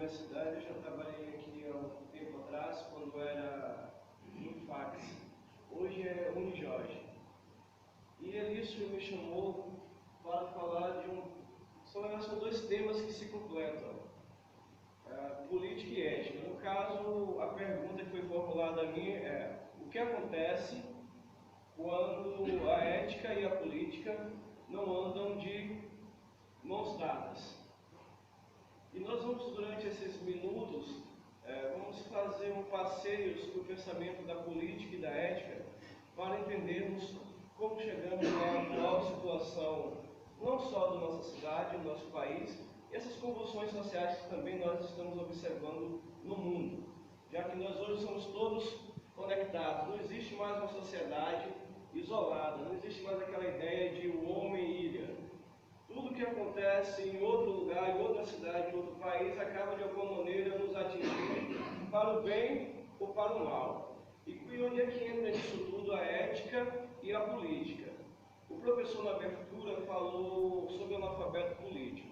universidade, eu já trabalhei aqui há um tempo atrás, quando era Infax. Hoje é Unijorge. E Elício me chamou para falar de são dois temas que se completam, política e ética. No caso, a pergunta que foi formulada a mim é: o que acontece quando a ética e a política não andam de mãos dadas? E nós vamos, durante esses minutos, vamos fazer um passeio sobre o pensamento da política e da ética para entendermos como chegamos à atual situação, não só da nossa cidade, do nosso país, e essas convulsões sociais que também nós estamos observando no mundo, já que nós hoje somos todos conectados. Não existe mais uma sociedade isolada, não existe mais aquela ideia de o homem-ilha. Tudo que acontece em outro lugar, em outra cidade, em outro país, acaba de alguma maneira nos atingindo para o bem ou para o mal. E onde é que entra nisso tudo a ética e a política? O professor, na abertura, falou sobre o analfabeto político.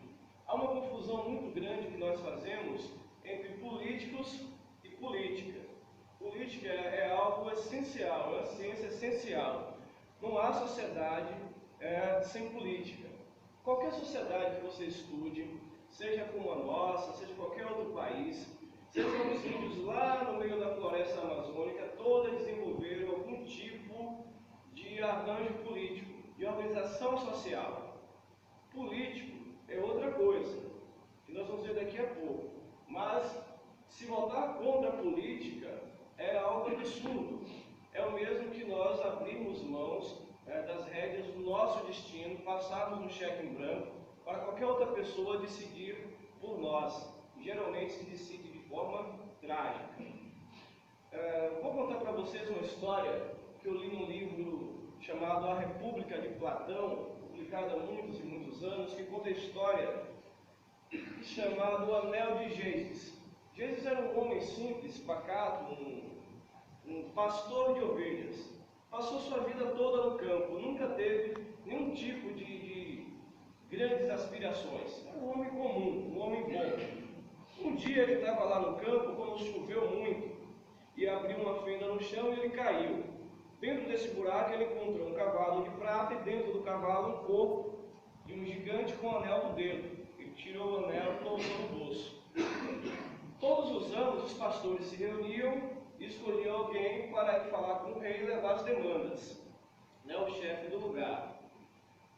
Há uma confusão muito grande que nós fazemos entre políticos e política. Política é algo essencial, é uma ciência essencial. Não há sociedade sem política. Qualquer sociedade que você estude, seja como a nossa, seja qualquer outro país, sejam os índios lá no meio da floresta amazônica, todas desenvolveram algum tipo de arranjo político, de organização social. Político é outra coisa, que nós vamos ver daqui a pouco. Mas, se votar contra a política é algo absurdo. É o mesmo que nós abrirmos mãos das rédeas do nosso destino, passarmos um cheque em branco para qualquer outra pessoa decidir por nós. Geralmente se decide de forma trágica. Vou contar para vocês uma história que eu li num livro chamado A República de Platão, publicado há muitos e muitos anos, que conta a história chamado O Anel de Gênesis. Gênesis era um homem simples, pacato, um pastor de ovelhas. Passou sua vida toda no campo, nunca teve nenhum tipo de grandes aspirações. Era um homem comum, um homem bom. Um dia ele estava lá no campo, quando choveu muito, e abriu uma fenda no chão e ele caiu. Dentro desse buraco ele encontrou um cavalo de prata e dentro do cavalo um corpo de um gigante com um anel no dedo. Ele tirou o anel e colocou no bolso. Todos os anos os pastores se reuniam e escolhiam alguém para ir falar com o rei e levar as demandas, o chefe do lugar.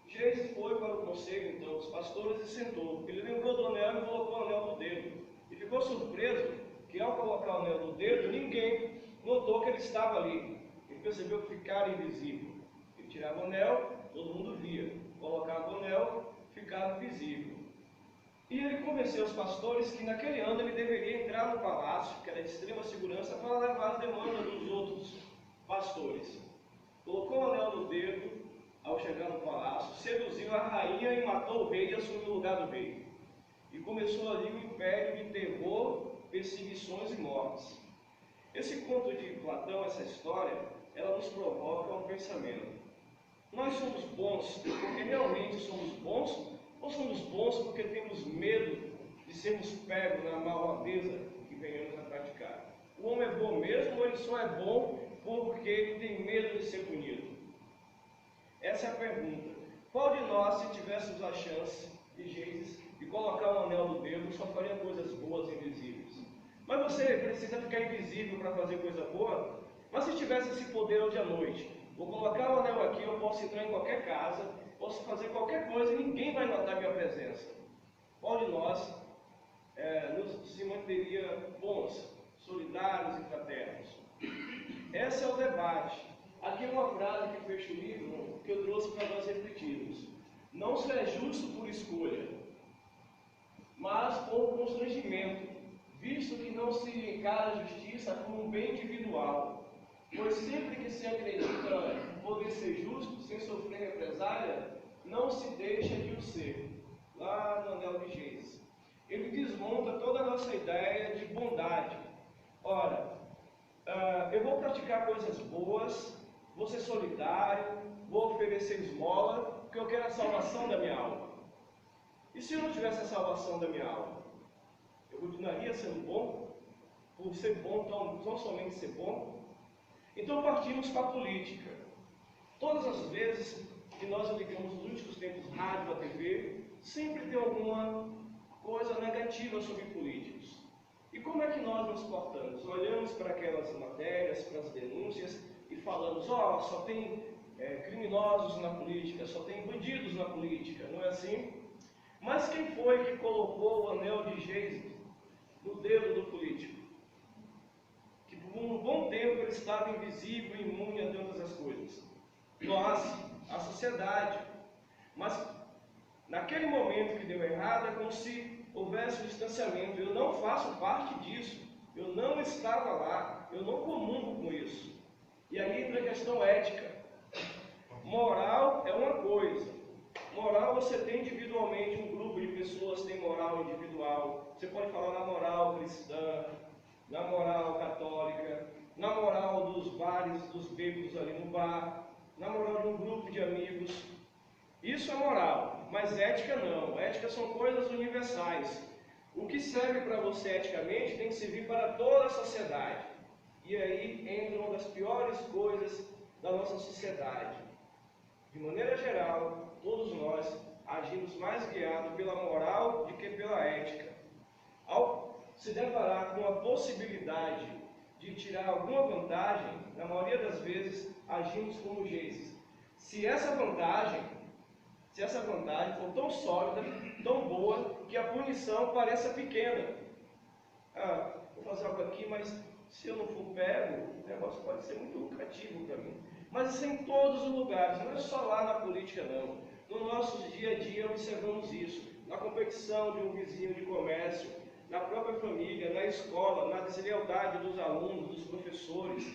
Gênesis foi para o conselho então dos pastores e sentou. Ele lembrou do anel e colocou o anel no dedo. E ficou surpreso que ao colocar o anel no dedo, ninguém notou que ele estava ali. Ele percebeu que ficara invisível. Ele tirava o anel, todo mundo via. Colocava o anel, ficava invisível. E ele convenceu os pastores que naquele ano ele deveria entrar no palácio, que era de extrema segurança, para levar as demandas dos outros pastores. Colocou o anel no dedo ao chegar no palácio, seduziu a rainha e matou o rei e assumiu o lugar do rei. E começou ali um império de terror, perseguições e mortes. Esse conto de Platão, essa história, ela nos provoca um pensamento. Nós somos bons porque realmente somos bons? Ou somos bons porque temos medo de sermos pegos na malvadeza que venhamos a praticar? O homem é bom mesmo ou ele só é bom porque ele tem medo de ser punido? Essa é a pergunta. Qual de nós, se tivéssemos a chance de Gênesis de colocar um anel no dedo, só faria coisas boas e invisíveis? Mas você precisa ficar invisível para fazer coisa boa? Mas se tivesse esse poder hoje à noite, vou colocar o anel aqui, eu posso entrar em qualquer casa, posso fazer qualquer coisa e ninguém vai notar minha presença. Qual de nós se manteria bons, solidários e fraternos? Esse é o debate. Aqui é uma frase que fecha o livro que eu trouxe para nós refletirmos. Não se é justo por escolha, mas por constrangimento, visto que não se encara a justiça como um bem individual. Pois sempre que se acredita poder ser justo, sem sofrer represália, não se deixa de o ser. Lá no Anel de Gênesis. Ele desmonta toda a nossa ideia de bondade. Ora, eu vou praticar coisas boas, vou ser solidário, vou oferecer esmola, porque eu quero a salvação da minha alma. E se eu não tivesse a salvação da minha alma? Eu continuaria sendo bom, por ser bom, tão somente ser bom? Então partimos para a política. Todas as vezes que nós ligamos nos últimos tempos rádio, a TV, sempre tem alguma coisa negativa sobre políticos. E como é que nós nos portamos? Olhamos para aquelas matérias, para as denúncias e falamos, só tem criminosos na política, só tem bandidos na política, não é assim? Mas quem foi que colocou o anel de Geise no dedo do político? Que por um bom tempo ele estava invisível, imune a todas as coisas. Nós, a sociedade. Mas naquele momento que deu errado, é como se houvesse um distanciamento. Eu não faço parte disso. Eu não estava lá. Eu não comungo com isso. E aí entra a questão ética. Moral é uma coisa. Moral você tem individualmente, um grupo de pessoas tem moral individual. Você pode falar na moral cristã, na moral católica, na moral dos bares, dos bêbados ali no bar, na moral de um grupo de amigos. Isso é moral, mas ética não. Ética são coisas universais. O que serve para você eticamente tem que servir para toda a sociedade. E aí entra uma das piores coisas da nossa sociedade. De maneira geral, todos nós agimos mais guiados pela moral do que pela ética. Ao se deparar com a possibilidade de tirar alguma vantagem, na maioria das vezes agimos como Geise. Se essa vantagem for tão sólida, tão boa, que a punição pareça pequena. Vou fazer algo aqui, mas se eu não for pego, o negócio pode ser muito lucrativo para mim. Mas isso é em todos os lugares, não é só lá na política não. No nosso dia a dia observamos isso. Na competição de um vizinho de comércio, na própria família, na escola, na deslealdade dos alunos, dos professores.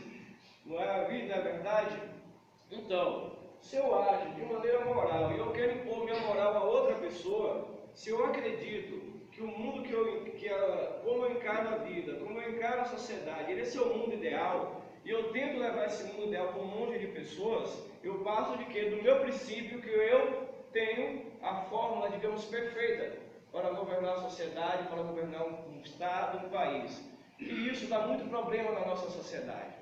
Não é a vida, é verdade? Então, se eu ajo de maneira moral e eu quero impor minha moral a outra pessoa, se eu acredito que o mundo como eu encaro a vida, como eu encaro a sociedade, esse é o mundo ideal, e eu tento levar esse mundo ideal para um monte de pessoas, eu passo de quê? Do meu princípio que eu tenho a fórmula, digamos, perfeita para governar a sociedade, para governar um estado, um país. E isso dá muito problema na nossa sociedade.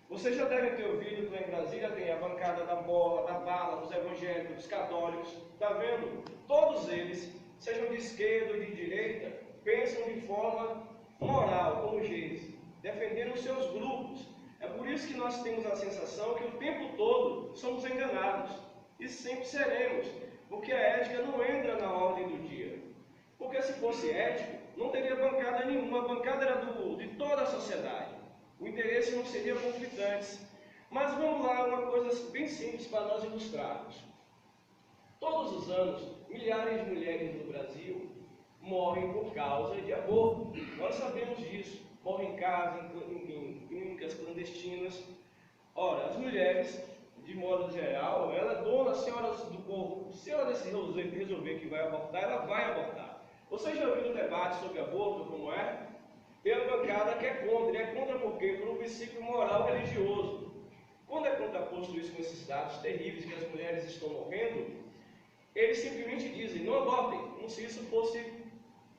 Vocês já devem ter ouvido que lá em Brasília tem a bancada da bola, da bala, dos evangélicos, dos católicos. Está vendo? Todos eles, sejam de esquerda ou de direita, pensam de forma moral, como Geise, defendendo os seus grupos. É por isso que nós temos a sensação que o tempo todo somos enganados. E sempre seremos, porque a ética não entra na ordem do dia. Porque se fosse ético, não teria bancada nenhuma, a bancada era de toda a sociedade. O interesse não seria conflitante. Mas vamos lá, uma coisa bem simples para nós ilustrarmos. Todos os anos, milhares de mulheres no Brasil morrem por causa de aborto. Nós sabemos disso. Morrem em casa, em clínicas clandestinas. Ora, as mulheres, de modo geral, ela é dona, senhoras do corpo. Se ela resolver que vai abortar, ela vai abortar. Vocês já ouviram o debate sobre aborto, como é? Tem a bancada que é contra. E é contra por quê? Por um princípio moral religioso. Quando é contraposto isso com esses dados terríveis que as mulheres estão morrendo, eles simplesmente dizem, não abortem, como se isso fosse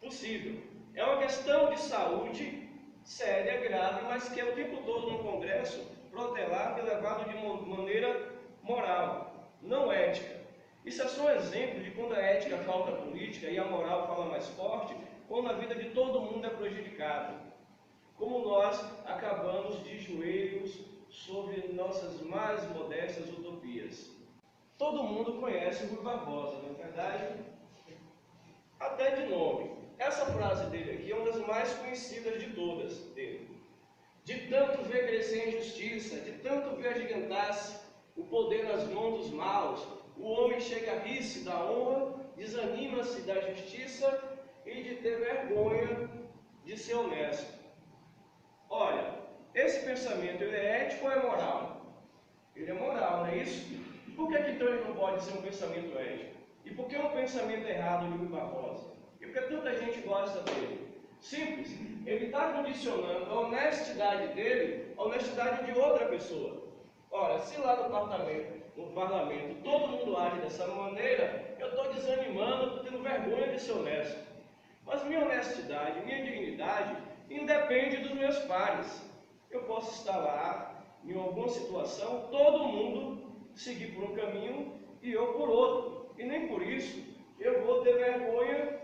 possível. É uma questão de saúde séria, grave, mas que é o tempo todo no Congresso protelado e levado de maneira moral, não ética. Isso é só um exemplo de quando a ética falta política e a moral fala mais forte, quando a vida de todo mundo é prejudicada. Como nós acabamos de joelhos sobre nossas mais modestas utopias. Todo mundo conhece o Rui Barbosa, não é verdade? Até de nome. Essa frase dele aqui é uma das mais conhecidas de todas dele. De tanto ver crescer a injustiça, de tanto ver agigantar-se o poder nas mãos dos maus, o homem chega a rir-se da honra, desanima-se da justiça e de ter vergonha de ser honesto. Olha, esse pensamento, ele é ético ou é moral? Ele é moral, não é isso? Por que então ele não pode ser um pensamento ético? E por que um pensamento errado de Rui Barbosa? E por que tanta gente gosta dele? Simples, ele está condicionando a honestidade dele à honestidade de outra pessoa. Ora, se lá no parlamento, todo mundo age dessa maneira, eu estou desanimando, estou tendo vergonha de ser honesto. Mas me minha honestidade, minha dignidade, independe dos meus pares. Eu posso estar lá, em alguma situação, todo mundo seguir por um caminho e eu por outro. E nem por isso eu vou ter vergonha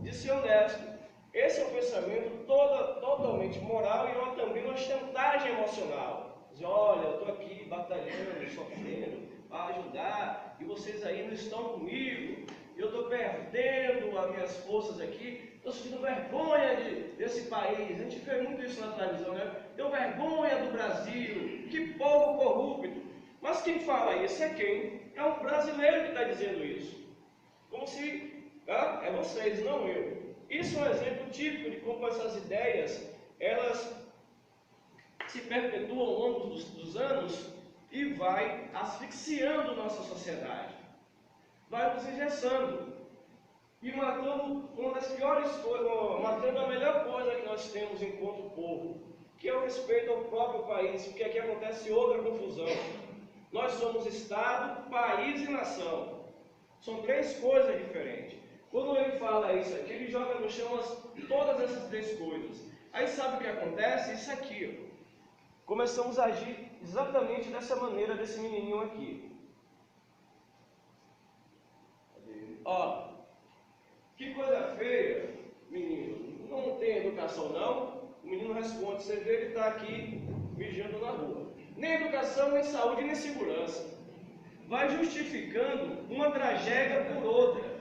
de ser honesto. Esse é um pensamento totalmente moral e também uma chantagem emocional. Diz, olha, eu estou aqui batalhando, sofrendo, para ajudar, e vocês aí não estão comigo, eu estou perdendo as minhas forças aqui, estou sentindo vergonha desse país. A gente vê muito isso na televisão, né? Deu vergonha do Brasil, que povo corrupto. Mas quem fala isso é quem? É um brasileiro que está dizendo isso. Como se, é vocês, não eu. Isso é um exemplo típico de como essas ideias, elas se perpetuam ao longo dos anos e vai asfixiando nossa sociedade. Vai nos engessando e matando uma das piores coisas, matando a melhor coisa que nós temos enquanto povo, que é o respeito ao próprio país, porque aqui acontece outra confusão. Nós somos Estado, país e nação. São três coisas diferentes. Quando ele fala isso aqui, ele joga no chão todas essas três coisas. Aí sabe o que acontece? Isso aqui, ó. Começamos a agir exatamente dessa maneira desse menininho aqui. Ó, que coisa feia, menino. Não tem educação não? O menino responde, você vê, ele está aqui mijando na rua. Nem educação, nem saúde, nem segurança. Vai justificando uma tragédia por outra.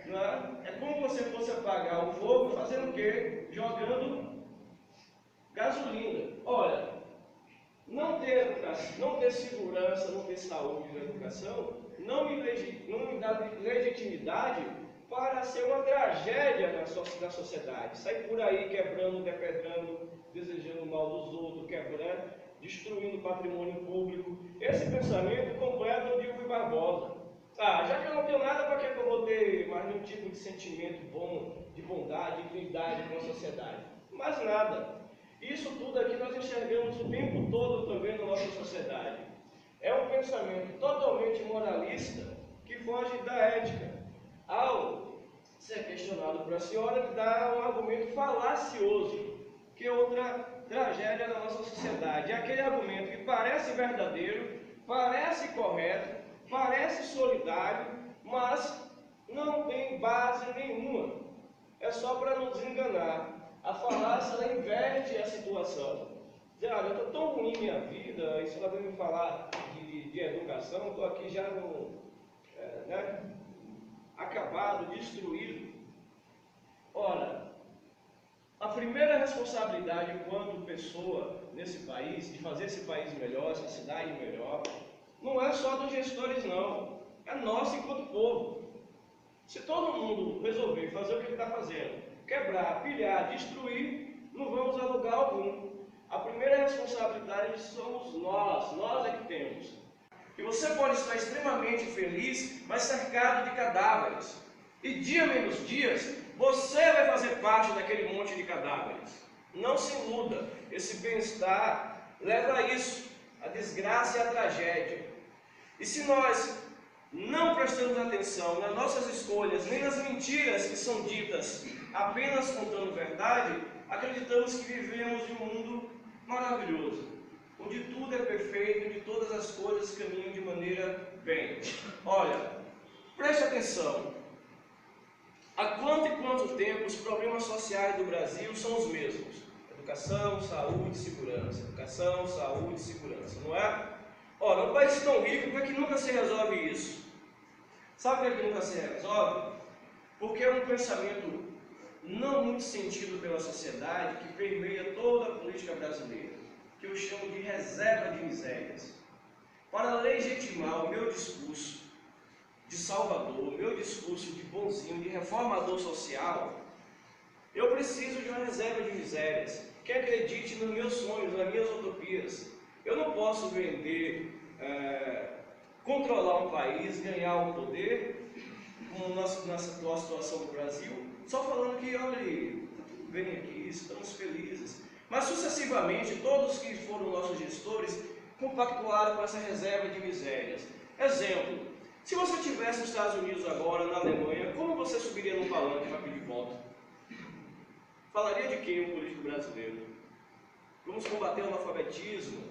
Não é? É como você fosse apagar o fogo fazendo o quê? Jogando gasolina. Olha, não ter educação, não ter segurança, não ter saúde na educação, não me dá legitimidade para ser uma tragédia na sociedade. Sair por aí quebrando, depedrando, desejando mal dos outros, quebrando, destruindo o patrimônio público. Esse pensamento completo de Rui Barbosa. Já que eu não tenho nada, para que eu vou ter mais nenhum tipo de sentimento bom, de bondade, de unidade com a sociedade? Mais nada. Isso tudo aqui nós enxergamos o tempo todo também na nossa sociedade. É um pensamento totalmente moralista que foge da ética. Ao ser questionado por a senhora, ele dá um argumento falacioso, que é outra tragédia da nossa sociedade. É aquele argumento que parece verdadeiro, parece correto, parece solidário, mas não tem base nenhuma. É só para nos enganar. A falácia, ela inverte a situação. Diz, olha, eu estou tão ruim minha vida, isso ela veio me falar de educação, estou aqui já acabado, destruído. Ora, a primeira responsabilidade enquanto pessoa nesse país, de fazer esse país melhor, essa cidade melhor, não é só dos gestores não, é nossa enquanto povo. Se todo mundo resolver fazer o que ele está fazendo, quebrar, pilhar, destruir, não vamos a lugar algum. A primeira responsabilidade somos nós é que temos. E você pode estar extremamente feliz, mas cercado de cadáveres. E dia menos dias, você vai fazer parte daquele monte de cadáveres. Não se iluda, esse bem-estar leva a isso, a desgraça e a tragédia. E se nós não prestamos atenção nas nossas escolhas, nem nas mentiras que são ditas apenas contando verdade, acreditamos que vivemos em um mundo maravilhoso, onde tudo é perfeito, onde todas as coisas caminham de maneira bem. Olha, preste atenção. Há quanto e quanto tempo os problemas sociais do Brasil são os mesmos? Educação, saúde, segurança. Educação, saúde, segurança, não é? Ora, um país tão rico, por que nunca se resolve isso? Sabe por que nunca se resolve? Porque é um pensamento não muito sentido pela sociedade que permeia toda a política brasileira, que eu chamo de reserva de misérias. Para legitimar o meu discurso de salvador, o meu discurso de bonzinho, de reformador social, eu preciso de uma reserva de misérias, que acredite nos meus sonhos, nas minhas utopias. Eu não posso vender, controlar um país, ganhar o poder, como na atual situação do Brasil, só falando que, olha, está tudo bem aqui, estamos felizes. Mas sucessivamente, todos que foram nossos gestores compactuaram com essa reserva de misérias. Exemplo, se você estivesse nos Estados Unidos agora, na Alemanha, como você subiria no palanque para pedir voto? Falaria de quem o político brasileiro? Vamos combater o analfabetismo,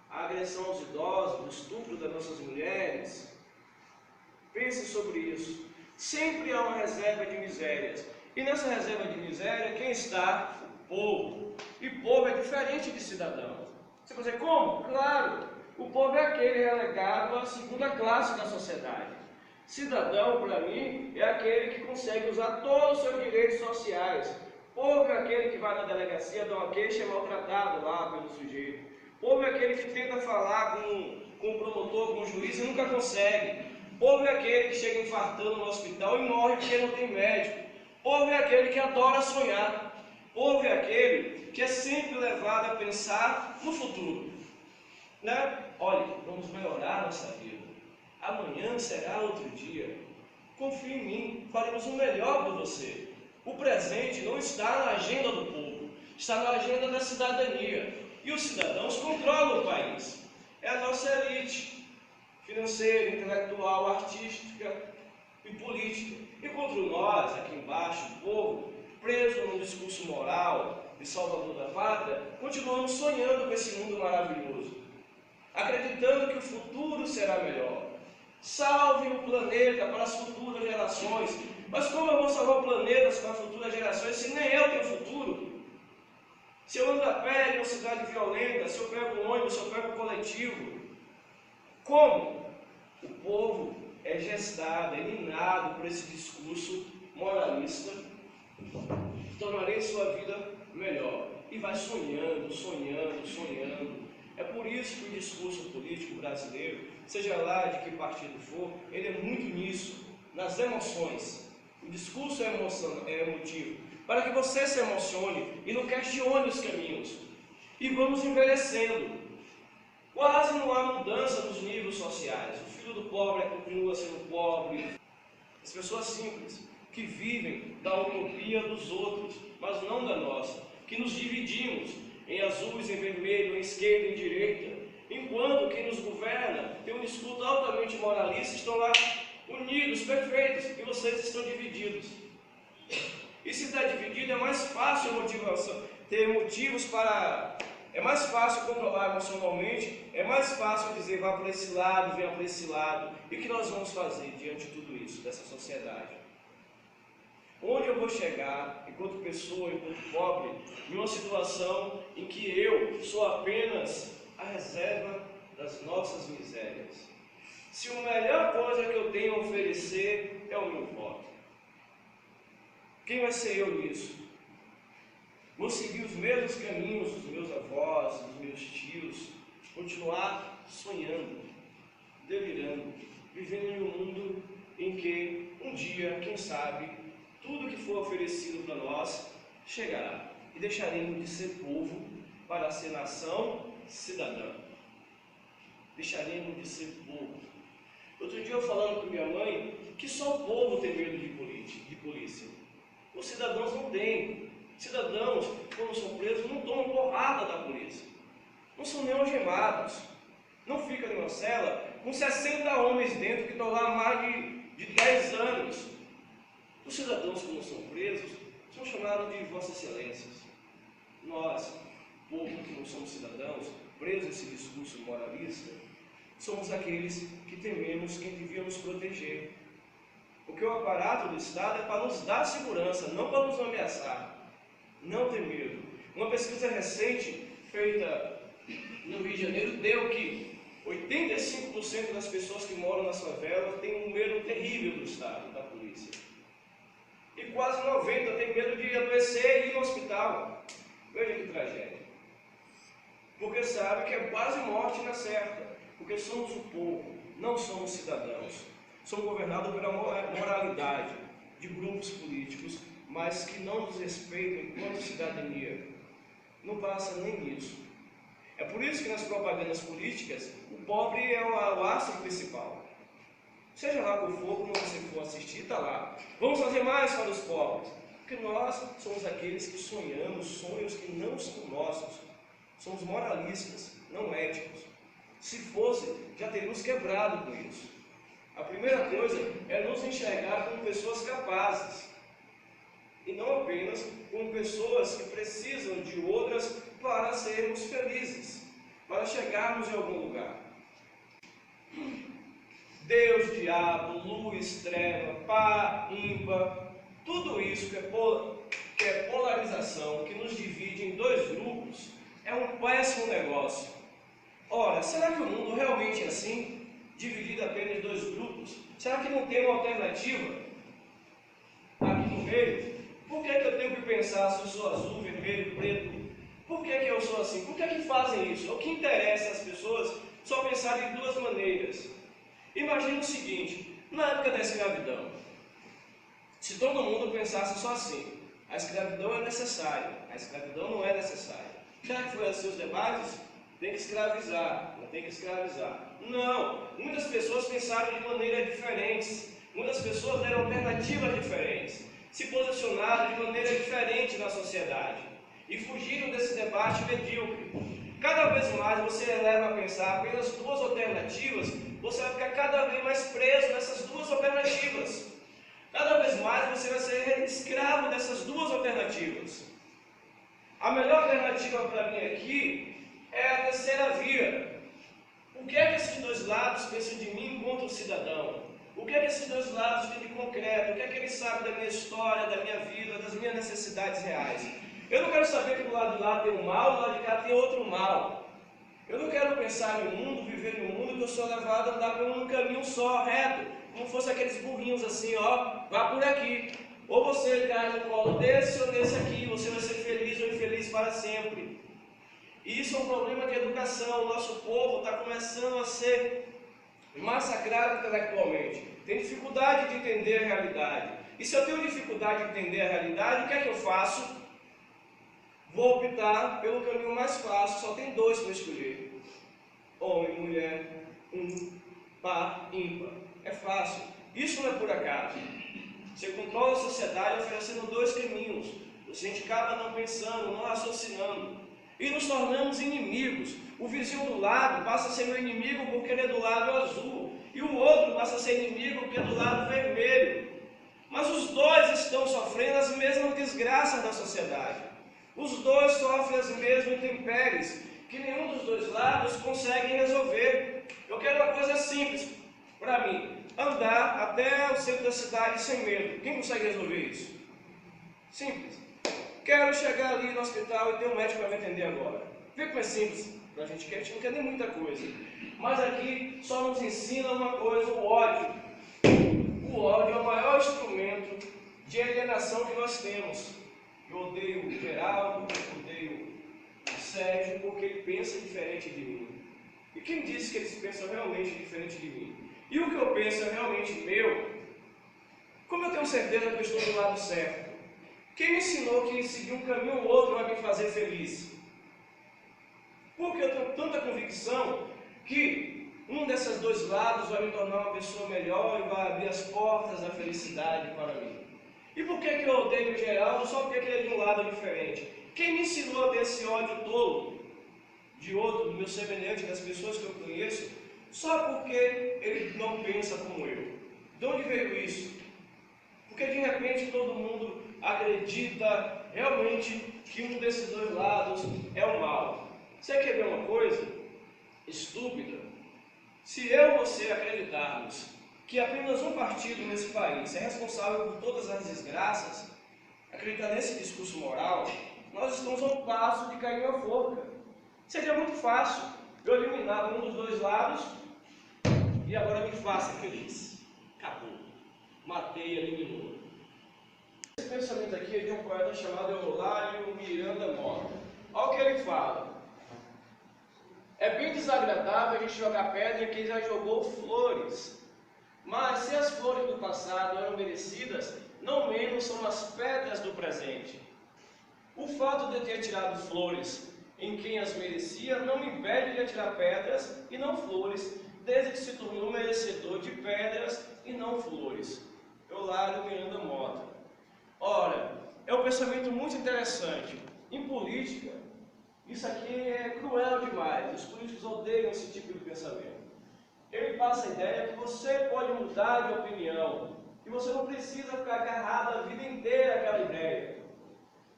a agressão aos idosos, o estupro das nossas mulheres? Pense sobre isso. Sempre há uma reserva de misérias. E nessa reserva de miséria, quem está? O povo. E povo é diferente de cidadão. Você vai dizer, como? Claro, o povo é aquele relegado à segunda classe da sociedade. Cidadão, para mim, é aquele que consegue usar todos os seus direitos sociais. Povo é aquele que vai na delegacia, dá uma queixa e é maltratado lá pelo sujeito. Povo é aquele que tenta falar com o promotor, com o juiz e nunca consegue. Povo é aquele que chega infartando no hospital e morre porque não tem médico. Povo é aquele que adora sonhar. Povo é aquele que é sempre levado a pensar no futuro. Né? Olha, vamos melhorar nossa vida. Amanhã será outro dia. Confie em mim, faremos o melhor por você. O presente não está na agenda do povo, está na agenda da cidadania. E os cidadãos controlam o país. É a nossa elite financeira, intelectual, artística e política. Enquanto nós, aqui embaixo, o povo, preso num discurso moral de salvador da pátria, continuamos sonhando com esse mundo maravilhoso, acreditando que o futuro será melhor. Salve o planeta para as futuras gerações. Mas como eu vou salvar o planeta para as futuras gerações se nem eu tenho futuro? Se eu ando a pé em uma cidade violenta, se eu pego um ônibus, se eu pego um coletivo, como? O povo é gestado, é minado por esse discurso moralista. Tornarei sua vida melhor. E vai sonhando, sonhando, sonhando. É por isso que o discurso político brasileiro, seja lá de que partido for, ele é muito nisso, nas emoções. O discurso é emotivo, para que você se emocione e não questione os caminhos. E vamos envelhecendo. Quase não há mudança nos níveis sociais. O filho do pobre continua sendo pobre. As pessoas simples, que vivem da utopia dos outros, mas não da nossa, que nos dividimos em azuis, em vermelho, em esquerda e em direita, enquanto quem nos governa tem um discurso altamente moralista, estão lá unidos, perfeitos, e vocês estão divididos. E se está dividido, é mais fácil ter motivos para... É mais fácil controlar emocionalmente, é mais fácil dizer, vá para esse lado, venha para esse lado. E o que nós vamos fazer diante de tudo isso, dessa sociedade? Onde eu vou chegar, enquanto pessoa, enquanto pobre, em uma situação em que eu sou apenas a reserva das nossas misérias? Se a melhor coisa que eu tenho a oferecer é o meu voto. Quem vai ser eu nisso? Vou seguir os mesmos caminhos dos meus avós, dos meus tios, continuar sonhando, delirando, vivendo em um mundo em que um dia, quem sabe, tudo que for oferecido para nós chegará e deixaremos de ser povo para ser nação cidadã. Deixaremos de ser povo. Outro dia eu falando com minha mãe que só o povo tem medo de polícia. Os cidadãos não têm. Cidadãos, quando são presos, não tomam porrada da polícia. Não são nem algemados. Não ficam em uma cela com 60 homens dentro que estão lá há mais de 10 anos. Os cidadãos, quando são presos, são chamados de Vossa Excelências. Nós, povo que não somos cidadãos, presos a esse discurso moralista, somos aqueles que tememos quem devia nos proteger. Porque o aparato do Estado é para nos dar segurança, não para nos ameaçar. Não ter medo. Uma pesquisa recente, feita no Rio de Janeiro, deu que 85% das pessoas que moram nas favelas têm um medo terrível do Estado, da polícia. E quase 90% têm medo de adoecer e ir no hospital. Veja que tragédia. Porque sabe que é quase morte na certa. Porque somos o povo, não somos cidadãos. Somos governados pela moralidade de grupos políticos, mas que não nos respeitam enquanto cidadania. Não passa nem nisso. É por isso que nas propagandas políticas, o pobre é o astro principal. Seja lá qual for, como você for assistir, está lá. Vamos fazer mais para os pobres. Porque nós somos aqueles que sonhamos sonhos que não são nossos. Somos moralistas, não éticos. Se fosse, já teríamos quebrado com isso. A primeira coisa é nos enxergar como pessoas capazes. E não apenas relações com pessoas que precisam de outras para sermos felizes, para chegarmos em algum lugar. Deus, diabo, luz, treva, par, ímpar, tudo isso que é polarização, que nos divide em dois grupos, é um péssimo negócio. Ora, será que o mundo realmente é assim? Dividido apenas em dois grupos? Será que não tem uma alternativa aqui no meio? Por que eu tenho que pensar se eu sou azul, vermelho, preto? Por que eu sou assim? Por que fazem isso? O que interessa às pessoas só pensarem de duas maneiras. Imagina o seguinte, na época da escravidão, se todo mundo pensasse só assim, a escravidão é necessária, a escravidão não é necessária. Já que foi assim os debates, tem que escravizar, não tem que escravizar. Não, muitas pessoas pensaram de maneiras diferentes, muitas pessoas deram alternativas diferentes, se posicionaram de maneira diferente na sociedade e fugiram desse debate medíocre. Cada vez mais você eleva a pensar apenas duas alternativas, você vai ficar cada vez mais preso nessas duas alternativas. Cada vez mais você vai ser escravo dessas duas alternativas. A melhor alternativa para mim aqui é a terceira via. O que é que esses dois lados pensam de mim enquanto cidadão? O que é que esses dois lados têm de concreto? O que é que eles sabem da minha história, da minha vida, das minhas necessidades reais? Eu não quero saber que do lado de lá tem um mal, do lado de cá tem outro mal. Eu não quero pensar em um mundo, viver em um mundo que eu sou levado a andar por um caminho só, reto, como fosse aqueles burrinhos assim, ó, vá por aqui. Ou você cai no colo desse ou desse aqui, você vai ser feliz ou infeliz para sempre. E isso é um problema de educação. O nosso povo está começando a ser massacrado intelectualmente. Tem dificuldade de entender a realidade. E se eu tenho dificuldade de entender a realidade, o que é que eu faço? Vou optar pelo caminho mais fácil, só tem dois para escolher. Homem, mulher, par, ímpar. É fácil. Isso não é por acaso. Você controla a sociedade oferecendo dois caminhos. A gente acaba não pensando, não raciocinando. E nos tornamos inimigos. O vizinho do lado passa a ser meu inimigo porque ele é do lado azul. E o outro passa a ser inimigo porque é do lado vermelho. Mas os dois estão sofrendo as mesmas desgraças da sociedade. Os dois sofrem as mesmas intempéries, que nenhum dos dois lados consegue resolver. Eu quero uma coisa simples para mim, andar até o centro da cidade sem medo. Quem consegue resolver isso? Simples. Quero chegar ali no hospital e ter um médico para me atender agora. Vê como é simples para a gente não quer nem muita coisa. Mas aqui só nos ensina uma coisa, o ódio. O ódio é o maior instrumento de alienação que nós temos. Eu odeio o Geraldo, odeio o Sérgio, porque ele pensa diferente de mim. E quem disse que eles pensam realmente diferente de mim? E o que eu penso é realmente meu? Como eu tenho certeza que eu estou do lado certo? Quem me ensinou que seguir um caminho ou outro vai me fazer feliz? Porque eu tenho tanta convicção que um desses dois lados vai me tornar uma pessoa melhor e vai abrir as portas da felicidade para mim. E por que eu odeio o Geraldo só porque ele é de um lado diferente? Quem me ensinou a ter esse ódio todo de outro, do meu semelhante, das pessoas que eu conheço, só porque ele não pensa como eu? De onde veio isso? Porque de repente todo mundo acredita realmente que um desses dois lados é o mal. Você quer ver uma coisa estúpida? Se eu e você acreditarmos que apenas um partido nesse país é responsável por todas as desgraças, acreditar nesse discurso moral, nós estamos a um passo de cair uma forca. Seria muito fácil eu eliminar um dos dois lados e agora me faça feliz. Acabou. Matei, eliminou. Esse pensamento aqui é de um poeta chamado Eulália Miranda Mota. Olha o que ele fala. É bem desagradável a gente jogar pedra em quem já jogou flores. Mas se as flores do passado eram merecidas, não menos são as pedras do presente. O fato de eu ter tirado flores em quem as merecia não me impede de atirar pedras e não flores, desde que se tornou merecedor de pedras e não flores. Eulália Miranda Mota. Ora, é um pensamento muito interessante. Em política, isso aqui é cruel demais. Os políticos odeiam esse tipo de pensamento. Ele passa a ideia que você pode mudar de opinião, que você não precisa ficar agarrado a vida inteira àquela ideia.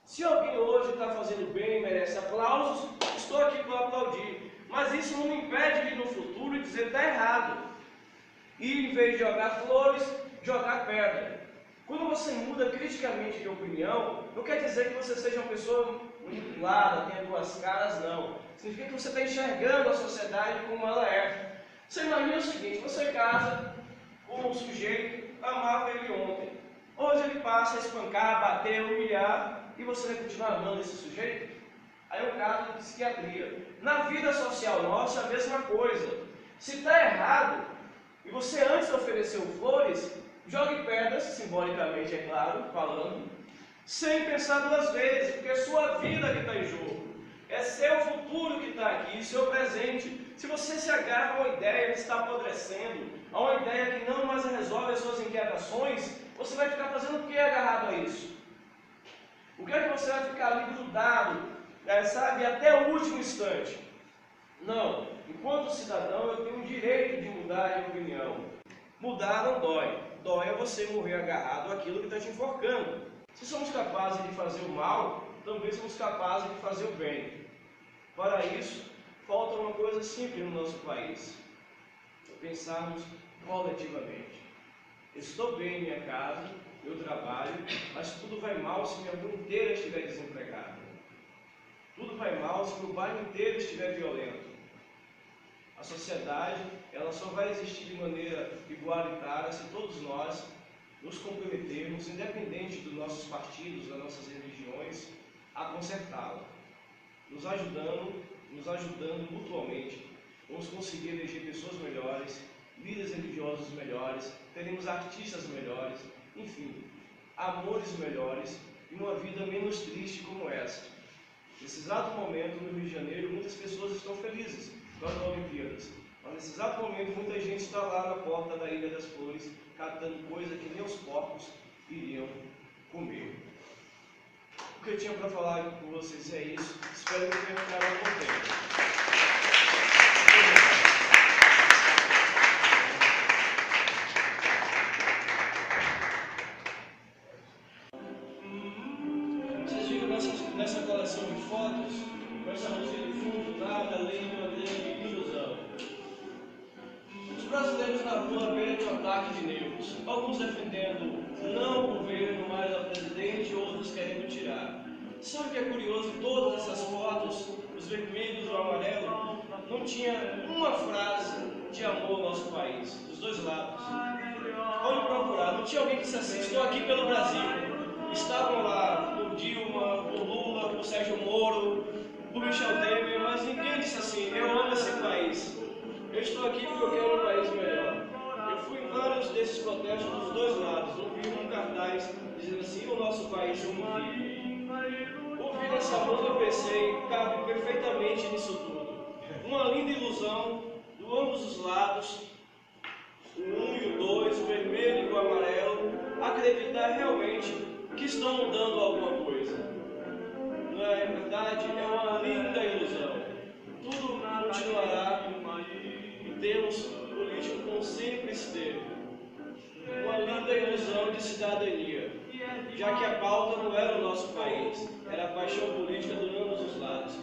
Se alguém hoje está fazendo bem e merece aplausos, estou aqui para aplaudir. Mas isso não me impede de no futuro dizer que está errado. E em vez de jogar flores, jogar pedra. Quando você muda criticamente de opinião, não quer dizer que você seja uma pessoa manipulada, tenha duas caras, não. Significa que você está enxergando a sociedade como ela é. Você imagina o seguinte, você casa com um sujeito, amava ele ontem. Hoje ele passa a espancar, bater, humilhar, e você vai continuar amando esse sujeito? Aí é um caso de psiquiatria. Na vida social nossa, a mesma coisa. Se está errado, e você antes ofereceu flores, jogue pedras, simbolicamente é claro, falando, sem pensar duas vezes, porque é sua vida que está em jogo. É seu futuro que está aqui, seu presente. Se você se agarra a uma ideia que está apodrecendo, a uma ideia que não mais resolve as suas inquietações, você vai ficar fazendo o que agarrado a isso? O que é que você vai ficar ali grudado, sabe, até o último instante? Não. Enquanto cidadão, eu tenho o direito de mudar de opinião. Mudar não dói. Dói é você morrer agarrado àquilo que está te enforcando. Se somos capazes de fazer o mal, também somos capazes de fazer o bem. Para isso, falta uma coisa simples no nosso país. Pensarmos coletivamente. Estou bem em minha casa, eu trabalho, mas tudo vai mal se minha rua inteira estiver desempregada. Tudo vai mal se meu bairro inteiro estiver violento. A sociedade, ela só vai existir de maneira igualitária se todos nós nos comprometermos, independente dos nossos partidos, das nossas religiões, a consertá-la. Nos ajudando mutuamente, vamos conseguir eleger pessoas melhores, líderes religiosos melhores, teremos artistas melhores, enfim, amores melhores e uma vida menos triste como essa. Nesse exato momento, no Rio de Janeiro, muitas pessoas estão felizes com as Olimpíadas. Mas nesse exato momento, muita gente está lá na porta da Ilha das Flores, catando coisa que nem os porcos iriam comer. O que eu tinha para falar com vocês é isso. Espero que tenham ficado algum tempo. Nessa coleção de fotos, com essa música de fundo, nada além de uma grande ilusão. Os brasileiros na rua veem um ataque de nervos, alguns defendendo não o governo, mas ao presidente, outros querendo tirar. Sabe o que é curioso? Em todas essas fotos, os vermelhos e o amarelo, não tinha uma frase de amor ao nosso país, dos dois lados. Pode procurar, não tinha alguém que disse assim, estou aqui pelo Brasil. Estavam lá por Dilma, por Lula, por Sérgio Moro, por Michel Temer, mas ninguém disse assim, eu amo esse país. Eu estou aqui porque eu quero um país melhor. Eu fui em vários desses protestos dos dois lados, não vi um cartaz dizendo assim, o nosso país é um vivo. Ouvindo essa música, eu pensei, cabe perfeitamente nisso tudo. Uma linda ilusão, de ambos os lados, o 1 e o 2, o vermelho e o amarelo, acreditar realmente que estão mudando alguma coisa. Não é verdade? É uma linda ilusão. Tudo continuará em termos políticos como sempre esteve. Uma linda ilusão de cidadania, já que a pauta não era o nosso país, era a paixão política de ambos os lados.